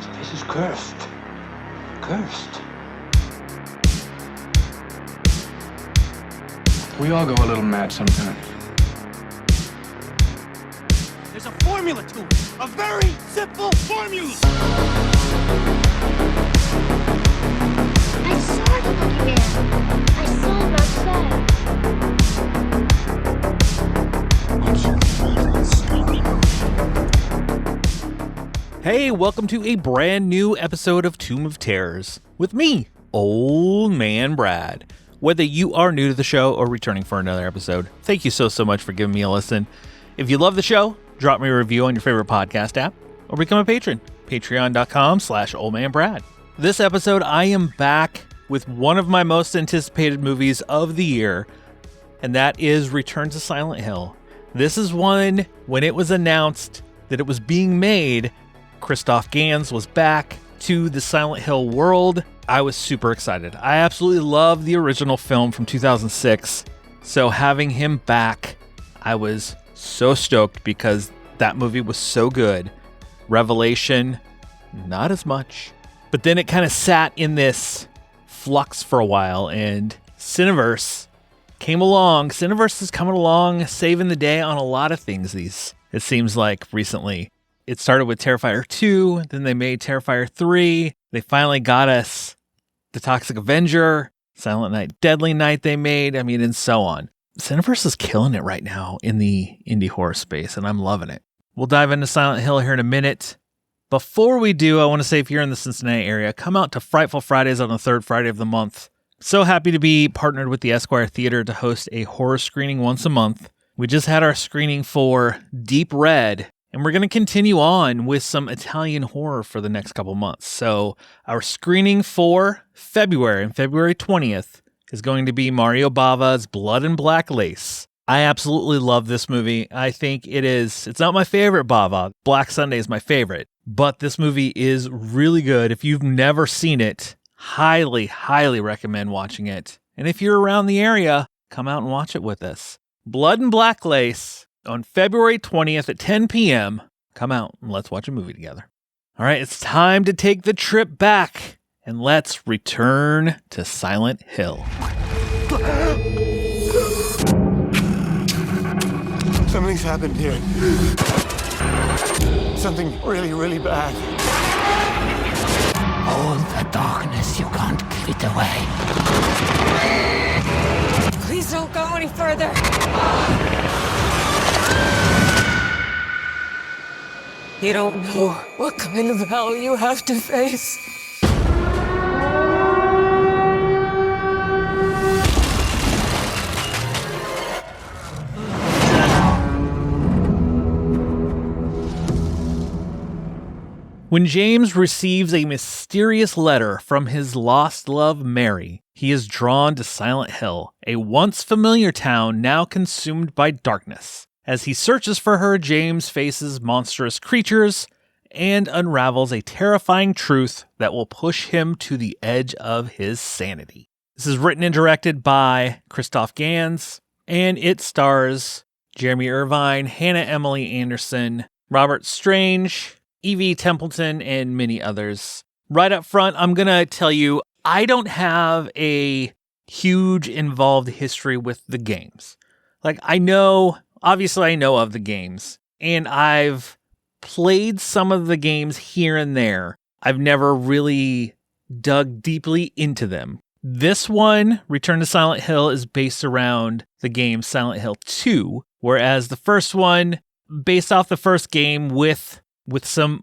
This place is cursed. Cursed. We all go a little mad sometimes. There's a formula to it. A very simple formula. I saw the boogeyman. I saw him outside. What's your favorite scary movie? Hey, welcome to a brand new episode of Tomb of Terrors with me, Old Man Brad. Whether you are new to the show or returning for another episode, thank you so much for giving me a listen. If you love the show, drop me a review on your favorite podcast app or become a patron. Patreon.com/oldmanbrad. This episode, I am back with one of my most anticipated movies of the year, and that is Return to Silent Hill. This is one, when it was announced that it was being made, Christophe Gans was back to the Silent Hill world. I was super excited. I absolutely love the original film from 2006. So having him back, I was so stoked because that movie was so good. Revelation, not as much. But then it kind of sat in this flux for a while, and Cineverse came along. Cineverse is coming along, saving the day on a lot of things it seems like recently. It started with Terrifier 2, then they made Terrifier 3. They finally got us The Toxic Avenger, Silent Night, Deadly Night they made, and so on. Cineverse is killing it right now in the indie horror space, and I'm loving it. We'll dive into Silent Hill here in a minute. Before we do, I want to say if you're in the Cincinnati area, come out to Frightful Fridays on the third Friday of the month. So happy to be partnered with the Esquire Theater to host a horror screening once a month. We just had our screening for Deep Red, and we're going to continue on with some Italian horror for the next couple months. So our screening for February, and February 20th, is going to be Mario Bava's Blood and Black Lace. I absolutely love this movie. I think it's not my favorite Bava. Black Sunday is my favorite. But this movie is really good. If you've never seen it, highly, highly recommend watching it. And if you're around the area, come out and watch it with us. Blood and Black Lace on February 20th at 10 p.m. Come out and let's watch a movie together. All right, it's time to take the trip back and let's return to Silent Hill. Something's happened here. Something really, really bad. Hold the darkness, you can't keep it away. Please don't go any further. You don't know what kind of hell you have to face. When James receives a mysterious letter from his lost love, Mary, he is drawn to Silent Hill, a once familiar town now consumed by darkness. As he searches for her, James faces monstrous creatures and unravels a terrifying truth that will push him to the edge of his sanity. This is written and directed by Christophe Gans, and it stars Jeremy Irvine, Hannah Emily Anderson, Robert Strange, Evie Templeton, and many others. Right up front, I'm going to tell you, I don't have a huge involved history with the games. Obviously I know of the games, and I've played some of the games here and there. I've never really dug deeply into them. This one, Return to Silent Hill, is based around the game Silent Hill 2, whereas the first one, based off the first game with some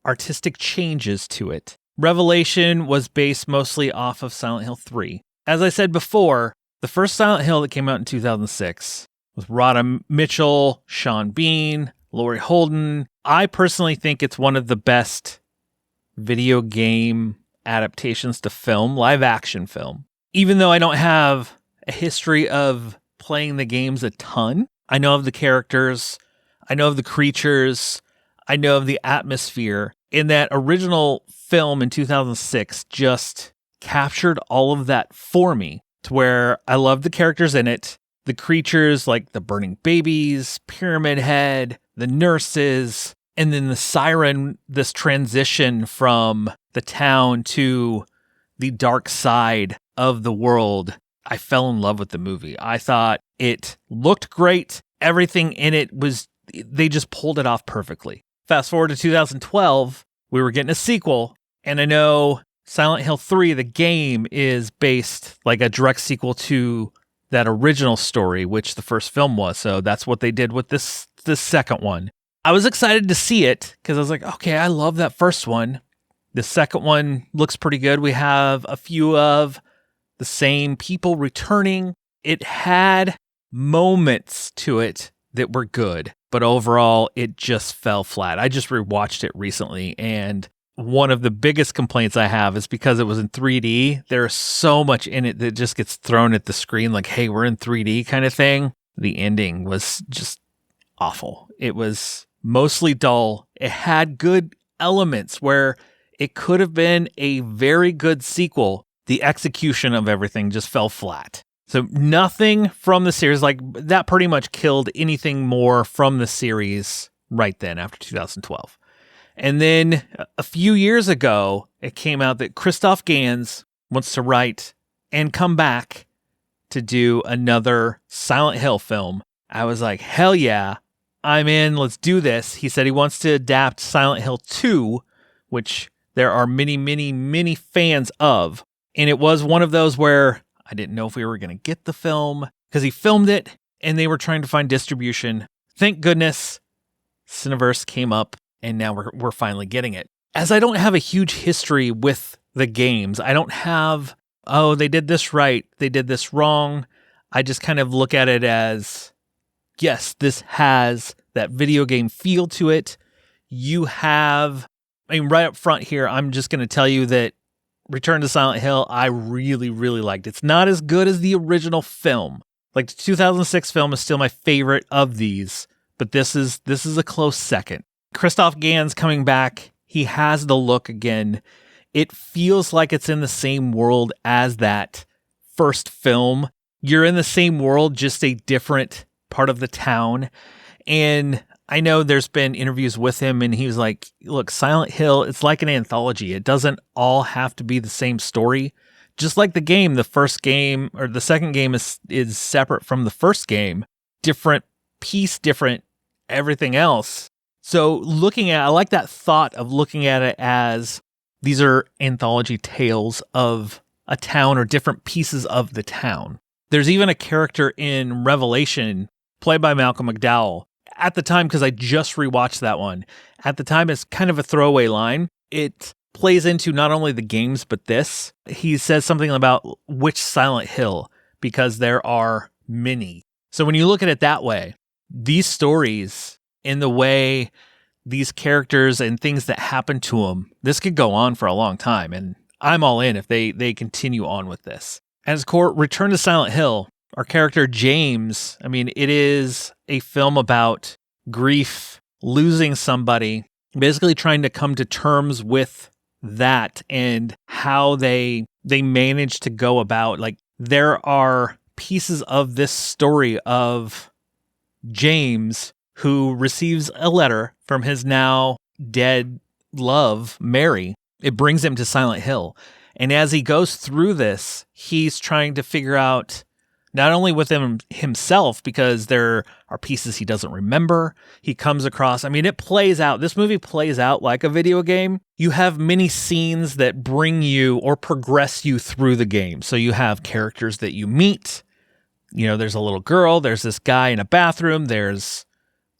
artistic changes to it. Revelation was based mostly off of Silent Hill 3. As I said before, the first Silent Hill that came out in 2006 with Radha Mitchell, Sean Bean, Laurie Holden. I personally think it's one of the best video game adaptations to film, live action film. Even though I don't have a history of playing the games a ton, I know of the characters, I know of the creatures, I know of the atmosphere. And that original film in 2006 just captured all of that for me, to where I loved the characters in it. The creatures like the burning babies, Pyramid Head, the nurses, And then the siren, this transition from the town to the dark side of the world, I fell in love with the movie. I thought it looked great. Everything in it they just pulled it off perfectly. Fast forward to 2012, we were getting a sequel, and I know Silent Hill 3, the game, is based like a direct sequel to that original story, which the first film was. So that's what they did with this second one. I was excited to see it because I was like, okay, I love that first one. The second one looks pretty good. We have a few of the same people returning. It had moments to it that were good, but overall it just fell flat. I just rewatched it recently, and one of the biggest complaints I have is because it was in 3D. There's so much in it that just gets thrown at the screen like, hey, we're in 3D kind of thing. The ending was just awful. It was mostly dull. It had good elements where it could have been a very good sequel. The execution of everything just fell flat. So nothing from the series, like that pretty much killed anything more from the series right then after 2012. And then a few years ago, it came out that Christophe Gans wants to write and come back to do another Silent Hill film. I was like, hell yeah, I'm in, let's do this. He said he wants to adapt Silent Hill 2, which there are many, many, many fans of. And it was one of those where I didn't know if we were going to get the film because he filmed it and they were trying to find distribution. Thank goodness Cineverse came up and now we're finally getting it. As I don't have a huge history with the games, I don't have, oh, they did this right, they did this wrong. I just kind of look at it as, yes, this has that video game feel to it. You have, right up front here, I'm just going to tell you that Return to Silent Hill, I really, really liked. It's not as good as the original film. Like the 2006 film is still my favorite of these, but this is a close second. Christophe Gans coming back, he has the look again. It feels like it's in the same world as that first film. You're in the same world, just a different part of the town. And I know there's been interviews with him and he was like, look, Silent Hill, it's like an anthology. It doesn't all have to be the same story. Just like the game, the first game or the second game is separate from the first game. Different piece, different everything else. So I like that thought of looking at it as these are anthology tales of a town or different pieces of the town. There's even a character in Revelation played by Malcolm McDowell. At the time, because I just rewatched that one, at the time it's kind of a throwaway line. It plays into not only the games, but this. He says something about which Silent Hill, because there are many. So when you look at it that way, these stories, in the way these characters and things that happen to them, this could go on for a long time. And I'm all in if they continue on with this. As core, Return to Silent Hill, our character James, it is a film about grief, losing somebody, basically trying to come to terms with that and how they manage to go about. Like, there are pieces of this story of James who receives a letter from his now dead love, Mary. It brings him to Silent Hill. And as he goes through this, he's trying to figure out not only with himself, because there are pieces he doesn't remember. He comes across, it plays out. This movie plays out like a video game. You have many scenes that bring you or progress you through the game. So you have characters that you meet. There's a little girl. There's this guy in a bathroom. There's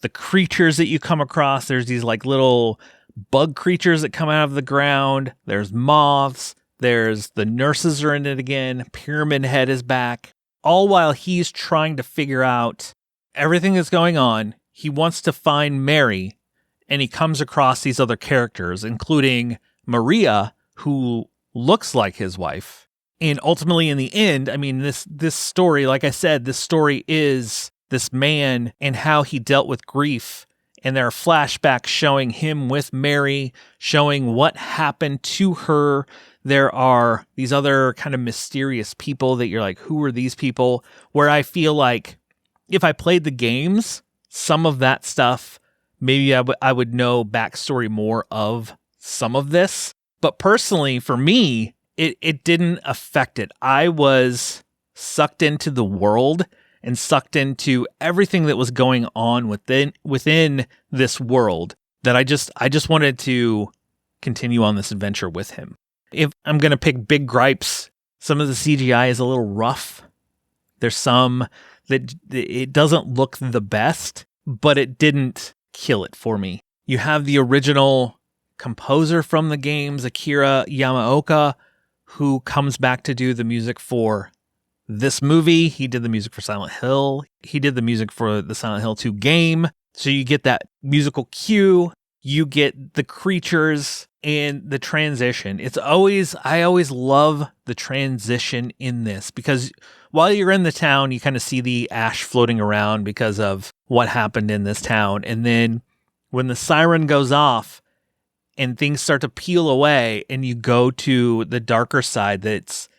the creatures that you come across. There's these like little bug creatures that come out of the ground. There's moths. There's the nurses are in it again. Pyramid Head is back. All while he's trying to figure out everything that's going on. He wants to find Mary, and he comes across these other characters, including Maria, who looks like his wife. And ultimately, in the end, this story, like I said, this story is this man and how he dealt with grief. And there are flashbacks showing him with Mary, showing what happened to her. There are these other kind of mysterious people that you're like, who are these people? Where I feel like if I played the games, some of that stuff maybe I would know backstory more of some of this. But personally, for me, it didn't affect it. I was sucked into the world and sucked into everything that was going on within this world, that I just wanted to continue on this adventure with him. If I'm going to pick big gripes, some of the CGI is a little rough. There's some that it doesn't look the best, but it didn't kill it for me. You have the original composer from the games, Akira Yamaoka, who comes back to do the music for this movie. He did the music for Silent Hill. He did the music for the Silent Hill 2 game. So you get that musical cue, you get the creatures and the transition. I always love the transition in this, because while you're in the town, you kind of see the ash floating around because of what happened in this town. And then when the siren goes off and things start to peel away and you go to the darker side, it's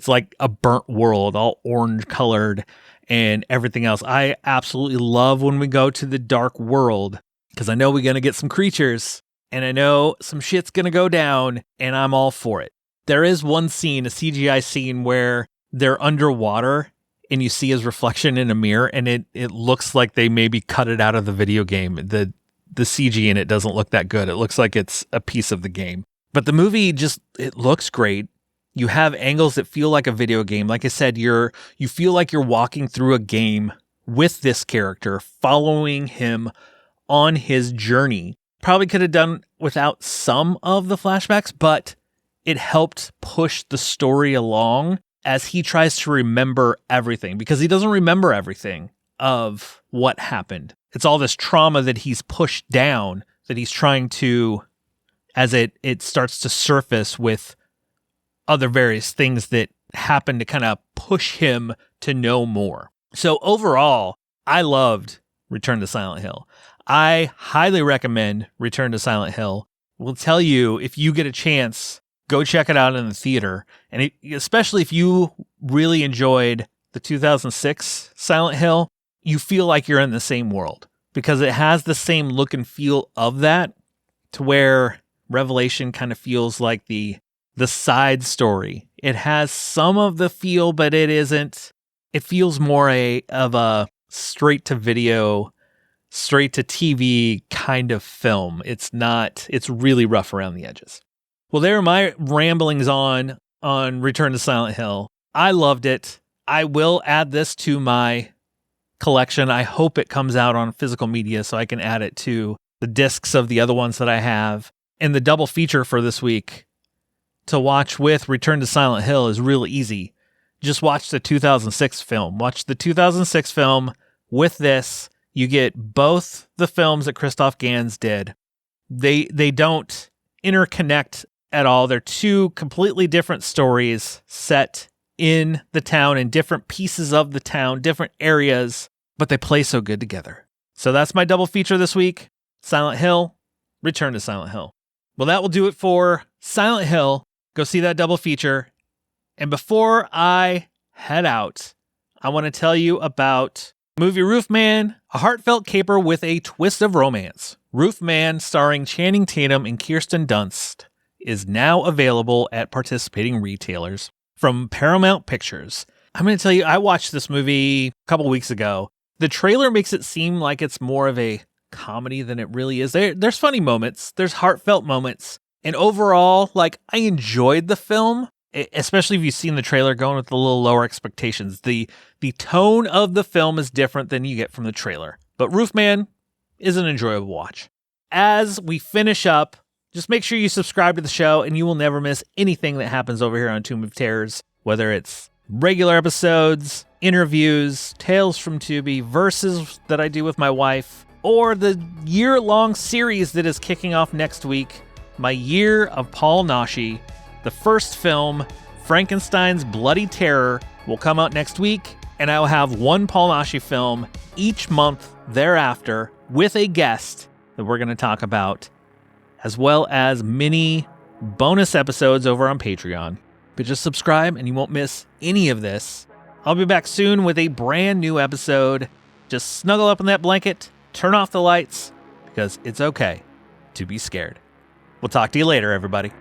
like a burnt world, all orange colored and everything else. I absolutely love when we go to the dark world, because I know we're going to get some creatures and I know some shit's going to go down, and I'm all for it. There is one scene, a CGI scene, where they're underwater and you see his reflection in a mirror, and it looks like they maybe cut it out of the video game. The CG in it doesn't look that good. It looks like it's a piece of the game. But the movie it looks great. You have angles that feel like a video game. Like I said, you feel like you're walking through a game with this character, following him on his journey. Probably could have done without some of the flashbacks, but it helped push the story along as he tries to remember everything, because he doesn't remember everything of what happened. It's all this trauma that he's pushed down, that he's trying to, as it starts to surface with other various things that happen to kind of push him to know more. So overall, I loved Return to Silent Hill. I highly recommend Return to Silent Hill. Will tell you, if you get a chance, go check it out in the theater. And especially if you really enjoyed the 2006 Silent Hill, you feel like you're in the same world, because it has the same look and feel of that, to where Revelation kind of feels like the side story. It has some of the feel, but it isn't. It feels more of a straight to video, straight to TV kind of film. It's really rough around the edges. Well, there are my ramblings on Return to Silent Hill. I loved it. I will add this to my collection. I hope it comes out on physical media so I can add it to the discs of the other ones that I have. And the double feature for this week to watch with Return to Silent Hill is real easy. Just watch the 2006 film. Watch the 2006 film with this. You get both the films that Christophe Gans did. They don't interconnect at all. They're two completely different stories set in the town, in different pieces of the town, different areas, but they play so good together. So that's my double feature this week. Silent Hill, Return to Silent Hill. Well, that will do it for Silent Hill. Go see that double feature. And before I head out, I want to tell you about movie Roofman, a heartfelt caper with a twist of romance. Roofman, starring Channing Tatum and Kirsten Dunst, is now available at participating retailers from Paramount Pictures. I'm going to tell you, I watched this movie a couple weeks ago. The trailer makes it seem like it's more of a comedy than it really is. There's funny moments, there's heartfelt moments, and overall, I enjoyed the film, especially if you've seen the trailer, going with a little lower expectations. The tone of the film is different than you get from the trailer, but Roofman is an enjoyable watch. As we finish up, just make sure you subscribe to the show and you will never miss anything that happens over here on Tomb of Terrors, whether it's regular episodes, interviews, Tales from Tubi, verses that I do with my wife, or the year-long series that is kicking off next week, My Year of Paul Naschy. The first film, Frankenstein's Bloody Terror, will come out next week, and I will have one Paul Naschy film each month thereafter with a guest that we're going to talk about, as well as mini bonus episodes over on Patreon. But just subscribe and you won't miss any of this. I'll be back soon with a brand new episode. Just snuggle up in that blanket, turn off the lights, because it's okay to be scared. We'll talk to you later, everybody.